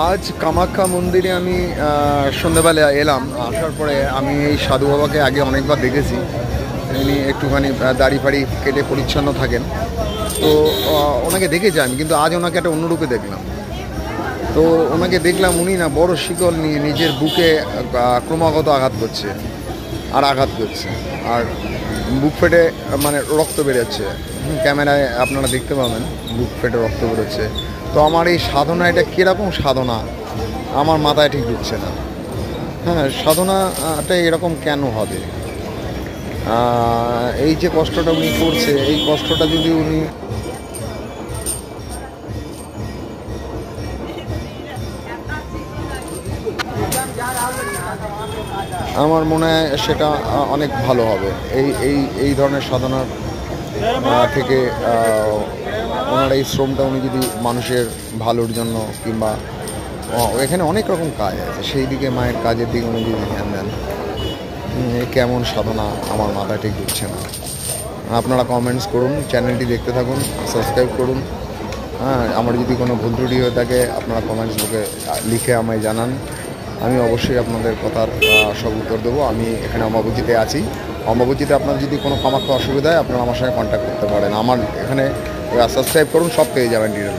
আজ কামাখ্যা মন্দিরে আমি সন্ধ্যাবেলা এলাম। আসার পরে আমি এই সাধু বাবাকে আগে অনেকবার দেখেছি। ইনি একটুখানি দাড়ি ফাড়ি কেটে পরিচ্ছন্ন থাকেন, তো ওনাকে দেখেছি আমি, কিন্তু আজ ওনাকে একটা অন্য রূপে দেখলাম। তো ওনাকে দেখলাম উনি না বড় শিকল নিয়ে নিজের বুকে ক্রমাগত আঘাত করছে আর আঘাত করছে, আর বুক ফেটে মানে রক্ত বেরোচ্ছে। ক্যামেরায় আপনারা দেখতে পাবেন বুক ফেটে রক্ত বেরোচ্ছে। তো আমার এই সাধনা, এটা কীরকম সাধনা আমার মাথায় ঠিক ঢুকছে না। হ্যাঁ, সাধনাটা এরকম কেন হবে? এই যে কষ্টটা উনি করছে, এই কষ্টটা যদি উনি আমার মনে হয় সেটা অনেক ভালো হবে। এই এই এই ধরনের সাধনার থেকে ওনার এই শ্রমটা উনি যদি মানুষের ভালোর জন্য, কিংবা এখানে অনেক রকম কাজ আছে, সেই দিকে মায়ের কাজের দিকে উনি যদি ধ্যান দেন, কেমন সাধনা আমার মাথায় ঠিক ঢুকছে না। আপনারা কমেন্টস করুন, চ্যানেলটি দেখতে থাকুন, সাবস্ক্রাইব করুন। হ্যাঁ, আমার যদি কোনো ভুল ত্রুটি হয়ে থাকে আপনারা কমেন্টস বুকে লিখে আমায় জানান। আমি অবশ্যই আপনাদের কথার সব উত্তর দেবো। আমি এখানে অম্বাবুচিতে আছি। অম্বাবুচিতে আপনার যদি কোনো কামাখ্যা অসুবিধা হয় আপনারা আমার সঙ্গে কন্ট্যাক্ট করতে পারেন। আমার এখানে সাবস্ক্রাইব করুন, সব পেয়ে যাবেন ডিটেল।